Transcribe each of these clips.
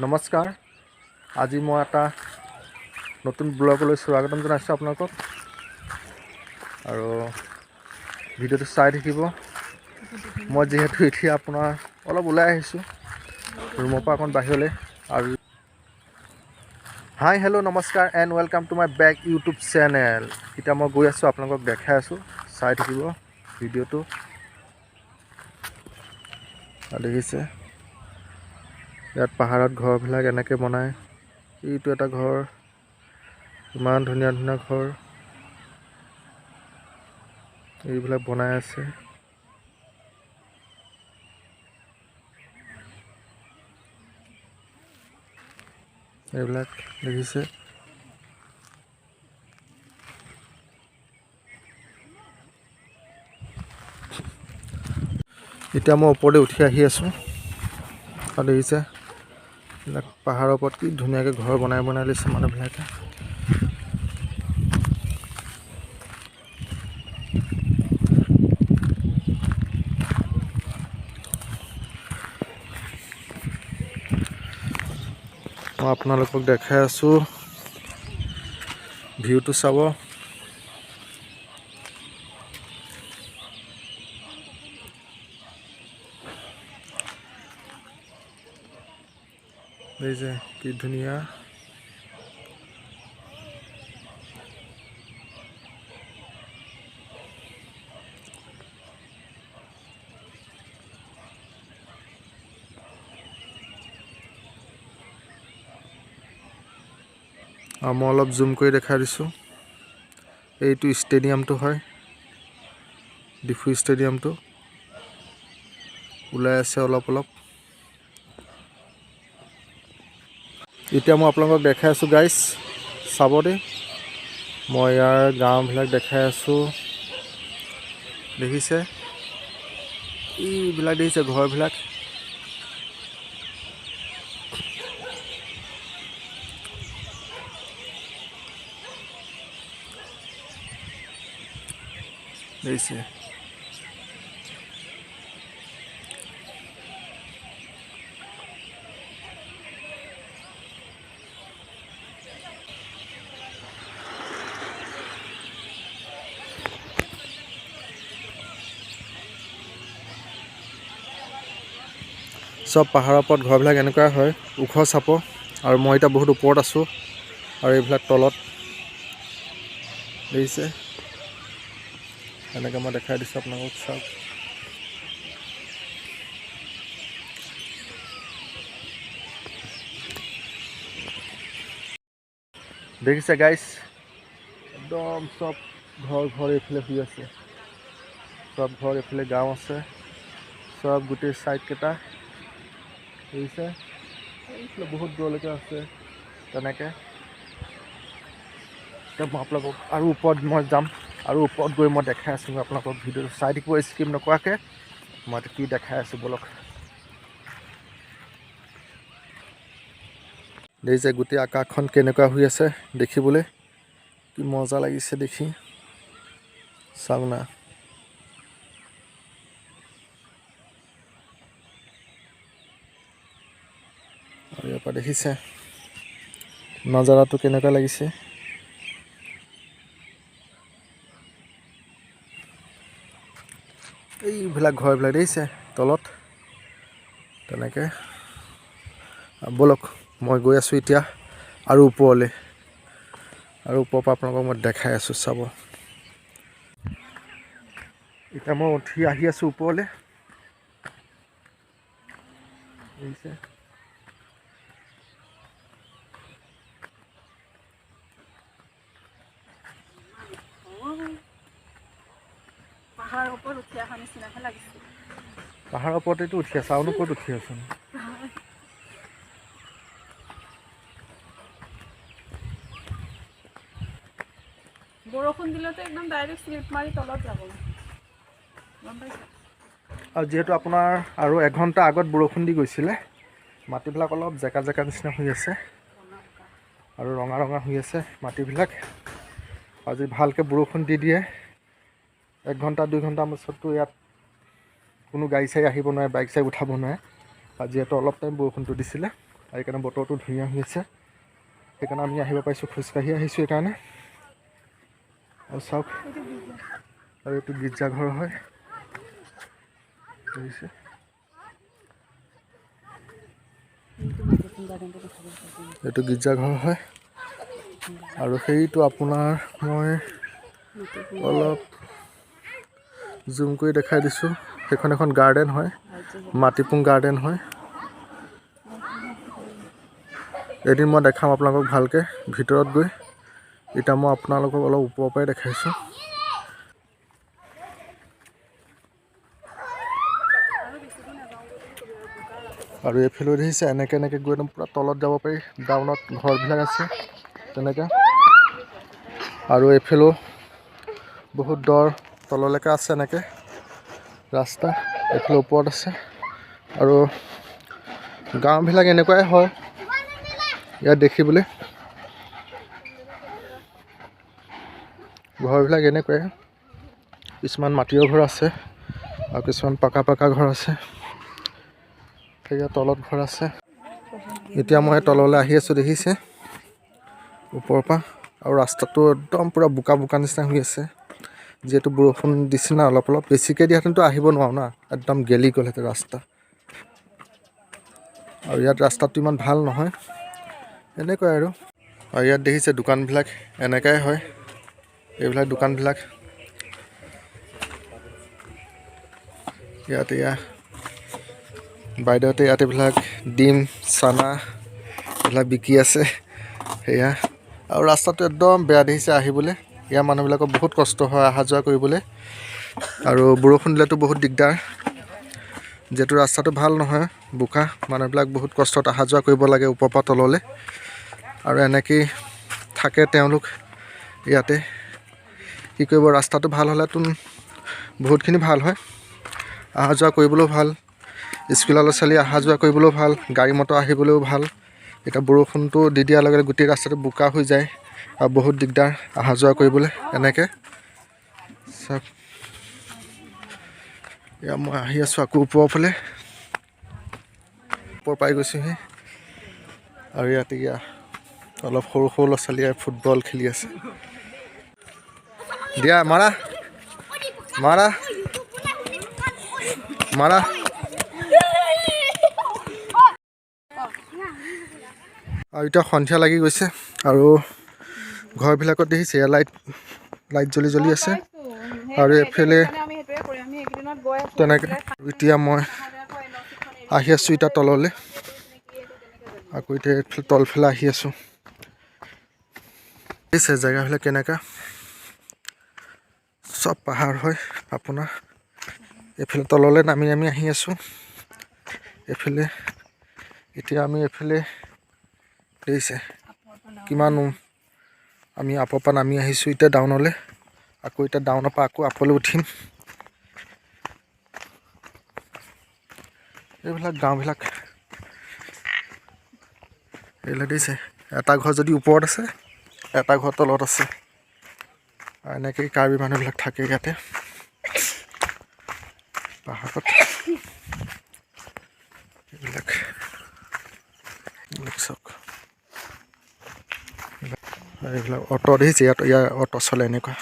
নমস্কাৰ। আজি মই এটা নতুন ব্লগলৈ স্বাগতম জনাইছোঁ আপোনালোকক আৰু ভিডিঅ'টো চাই থাকিব। মই যিহেতু এতিয়া আপোনাৰ অলপ ওলাই আহিছোঁ ৰুমৰ পৰা অকণ বাহিৰলৈ আৰু হাই হেল্ল' নমস্কাৰ and welcome to my back YouTube channel. এতিয়া মই গৈ আছোঁ, আপোনালোকক দেখাই আছোঁ, চাই থাকিব ভিডিঅ'টো। দেখিছে ইয়াত পাহাৰত ঘৰবিলাক এনেকৈ বনায়। এইটো এটা ঘৰ, ইমান ধুনীয়া ধুনীয়া ঘৰ এইবিলাক বনাই আছে। এইবিলাক দেখিছে। এতিয়া মই ওপৰতে উঠি আহি আছোঁ আৰু দেখিছে এইবিলাক পাহাৰৰ ওপৰত কি ধুনীয়াকৈ ঘৰ বনাই লৈছে মানুহবিলাকে। মই আপোনালোকক দেখাই আছোঁ, ভিউটো চাব। দেখিছে কি ধুনীয়া। আৰু মই অলপ জুম কৰি দেখাই দিছোঁ। এইটো ষ্টেডিয়ামটো হয়, ডিফু ষ্টেডিয়ামটো ওলাই আছে অলপ অলপ। এতিয়া মই আপোনালোকক দেখাই আছোঁ গাইছ, চাব দেই। মই ইয়াৰ গাঁওবিলাক দেখাই আছোঁ। দেখিছে এইবিলাক, দেখিছে ঘৰবিলাক। দেখিছে চব পাহাৰৰ ওপৰত ঘৰবিলাক এনেকুৱা হয়, ওখ চাপ। আৰু মই এতিয়া বহুত ওপৰত আছোঁ আৰু এইবিলাক তলত। দেখিছে এনেকৈ মই দেখাই দিছোঁ আপোনালোকক, চাওক। দেখিছে গাইছ, একদম চব ঘৰ এইফালে শুই আছে। চব ঘৰ এইফালে গাঁও আছে, চব গোটেই ছাইডকেইটা দেখিছে। এইফালে বহুত দূৰলৈকে আছে তেনেকৈ। এতিয়া মই আপোনালোকক আৰু ওপৰত মই যাম, আৰু ওপৰত গৈ মই দেখাই আছোঁ আপোনালোকক। ভিডিঅ'টো চাই থাকিব স্কিপ নকৰাকৈ। মই কি দেখাই আছোঁ বলক। দেখিছে গোটেই আকাশখন কেনেকুৱা হৈ আছে দেখিবলৈ, কি মজা লাগিছে দেখি। চাওক না, আৰু ইয়াৰ পৰা দেখিছে নজাৰাটো কেনেকুৱা লাগিছে। এইবিলাক ঘৰবিলাক দেখিছে তলত তেনেকৈ। ব'লক মই গৈ আছোঁ এতিয়া আৰু ওপৰলৈ, আৰু ওপৰৰ পৰা আপোনালোকক মই দেখাই আছোঁ, চাব। এতিয়া মই উঠি আহি আছোঁ ওপৰলৈ, দেখিছে। পাহাৰৰ ওপৰত উঠি অহা নিচিনাহে লাগিছে। পাহাৰৰ ওপৰতেতো উঠি আছে, আৰুনো ক'ত উঠি আছোঁ। বৰষুণ দিলেতো একদম ডাইৰেক্ট স্লিপ মাৰি তলত যাব, গম পাইছে। আৰু যিহেতু আপোনাৰ আৰু এঘণ্টা আগত বৰষুণ দি গৈছিলে, মাটিবিলাক অলপ জেকা জেকা নিচিনা হৈ আছে আৰু ৰঙা ৰঙা হৈ আছে মাটিবিলাক। আজি ভালকৈ বৰষুণ দি দিয়ে, 1 ঘণ্টা 2 ঘণ্টাৰ পাছততো ইয়াত কোনো গাড়ী চাড়ী আহিব নোৱাৰে, বাইক চাইক উঠাব নোৱাৰে। আৰু যিহেতু অলপ টাইম বৰষুণটো দিছিলে, আৰু সেইকাৰণে বতৰটো ধুনীয়া হৈ আছে, সেইকাৰণে আমি আহিব পাৰিছোঁ, খোজকাঢ়ি আহিছোঁ সেইকাৰণে। আৰু চাওক, আৰু এইটো গীৰ্জাঘৰ হয়, বুজিছে। এইটো গীৰ্জাঘৰ হয়, আৰু সেইটো আপোনাৰ মই অলপ জুম কৰি দেখাই দিছোঁ, সেইখন এখন গাৰ্ডেন হয়, মাটিপুং গাৰ্ডেন হয়। এদিন মই দেখাম আপোনালোকক ভালকৈ ভিতৰত গৈ, এতিয়া মই আপোনালোকক অলপ ওপৰৰ পৰাই দেখাইছোঁ। আৰু এইফালেও দেখিছে এনেকৈ গৈ একদম পূৰা তলত যাব পাৰি, ডাউনত ঘৰবিলাক আছে তেনেকৈ। আৰু এইফালেও বহুত দৰ তললৈকে আছে এনেকৈ ৰাস্তা, এইফালে ওপৰত আছে। আৰু গাঁওবিলাক এনেকুৱাই হয় ইয়াত দেখিবলৈ, ঘৰবিলাক এনেকুৱাই, কিছুমান মাটিৰ ঘৰ আছে আৰু কিছুমান পকা ঘৰ আছে, সেয়া তলত ঘৰ আছে। এতিয়া মই তললৈ আহি আছোঁ দেখিছে ওপৰৰ পৰা, আৰু ৰাস্তাটো একদম পূৰা বোকা নিচিনা হৈ আছে, যিহেতু বৰষুণ দিছে না অলপ বেছিকৈ দিয়াহেঁতেনতো আহিব নোৱাৰোঁ না, একদম গেলি গ'লহেঁতেন ৰাস্তা। আৰু ইয়াত ৰাস্তাটো ইমান ভাল নহয়, এনেকুৱাই আৰু ইয়াত দেখিছে দোকানবিলাক এনেকুৱাই হয়, এইবিলাক দোকানবিলাক ইয়াত বাইদেউহঁতে ইয়াত এইবিলাক ডিম চানা এইবিলাক বিকি আছে সেয়া। আৰু ৰাস্তাটো একদম বেয়া দেখিছে আহিবলৈ, ইয়াৰ মানুহবিলাকৰ বহুত কষ্ট হয় অহা যোৱা কৰিবলৈ, আৰু বৰষুণ দিলেতো বহুত দিগদাৰ, যিহেতু ৰাস্তাটো ভাল নহয় বোকা, মানুহবিলাক বহুত কষ্টত অহা যোৱা কৰিব লাগে ওপৰৰ পৰা তললৈ। আৰু এনেকেই থাকে তেওঁলোক ইয়াতে, কি কৰিব, ৰাস্তাটো ভাল হ'লেতো বহুতখিনি ভাল হয়, অহা যোৱা কৰিবলৈও ভাল, স্কুলৰ ল'ৰা ছোৱালী অহা যোৱা কৰিবলৈও ভাল, গাড়ী মটৰ আহিবলৈও ভাল। এতিয়া বৰষুণটো দি দিয়াৰ লগে লগে গোটেই ৰাস্তাটো বোকা হৈ যায় আৰু বহুত দিগদাৰ অহা যোৱা কৰিবলৈ এনেকৈ। চাওক এয়া মই আহি আছোঁ আকৌ ওপৰৰ ফালে, ওপৰ পাই গৈছোঁহি। আৰু ইয়াত অলপ সৰু ল'ৰা ছোৱালীয়ে ফুটবল খেলি আছে, দিয়া মাৰা মাৰা মাৰা। আৰু এতিয়া সন্ধিয়া লাগি গৈছে, আৰু ঘৰবিলাকত দেখিছে লাইট জ্বলি আছে, আৰু এইফালে তেনেকৈ। এতিয়া মই আহি আছোঁ এতিয়া তললৈ, আকৌ এতিয়া এইফালে তলফালে আহি আছোঁ, দেখিছে জেগাবিলাক কেনেকুৱা, চব পাহাৰ হয় আপোনাৰ। এইফালে তললৈ নামি আহি আছোঁ, এইফালে এতিয়া আমি এইফালে দেখিছে কিমান আমি আপৰ পৰা নামি আহিছোঁ এতিয়া ডাউনলৈ, আকৌ এতিয়া ডাউনৰ পৰা আকৌ আপলৈ উঠিম। এইবিলাক গাঁওবিলাক এইবিলাক দেখিছে, এটা ঘৰ যদি ওপৰত আছে এটা ঘৰ তলত আছে, আৰু এনেকৈ কাৰ্বি মানুহবিলাক থাকে ইয়াতে পাহাৰত। এইবিলাক চাওক, এইবিলাক অটো দেখিছে, ইয়াৰ অটো চলে এনেকুৱা।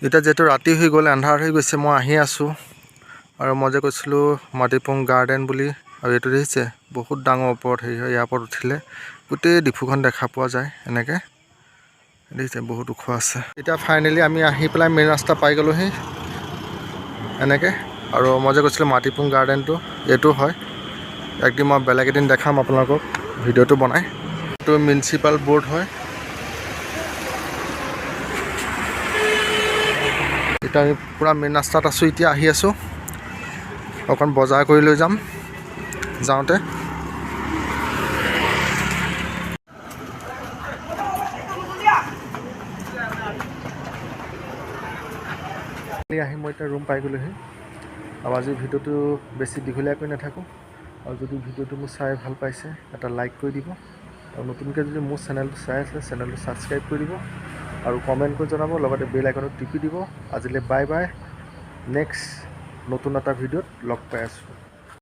এতিয়া যিহেতু ৰাতি হৈ গ'ল, আন্ধাৰ হৈ গৈছে, মই আহি আছোঁ। আৰু মই যে কৈছিলোঁ মাটিপুং গাৰ্ডেন বুলি, আৰু এইটো দেখিছে বহুত ডাঙৰ ওপৰত হেৰি হয়, ইয়াৰ ওপৰত উঠিলে গোটেই ডিফুখন দেখা পোৱা যায় এনেকৈ, দেখিছে বহুত ওখ আছে। এতিয়া ফাইনেলি আমি আহি পেলাই মেইন ৰাস্তা পাই গ'লোহি এনেকৈ। আৰু মই যে কৈছিলোঁ মাটিপুং গাৰ্ডেনটো এইটো হয়, একদিন মই বেলেগ এদিন দেখাম আপোনালোকক ভিডিঅ'টো বনাই। এইটো মিউনিচিপাল বৰ্ড হয়। এতিয়া আমি পূৰা মেইন ৰাস্তাত আছোঁ, এতিয়া আহি আছোঁ, অকণ বজাৰ কৰি লৈ যাম যাওঁতে। আহি মই এতিয়া ৰুম পাই গ'লোহি, আৰু আজিৰ ভিডিঅ'টো বেছি দীঘলীয়া কৰি নাথাকোঁ। আৰু যদি ভিডিঅ'টো মোৰ চাই ভাল পাইছে এটা লাইক কৰি দিব, আৰু নতুনকৈ যদি মোৰ চেনেলটো চাই আছে চেনেলটো ছাবস্ক্ৰাইব কৰি দিব, আৰু কমেণ্ট কৰি জনাব, লগতে বেল আইকনটো টিপি দিব। আজিলৈ বাই বাই, নেক্সট নতুন এটা ভিডিঅ'ত লগ পাই আছোঁ।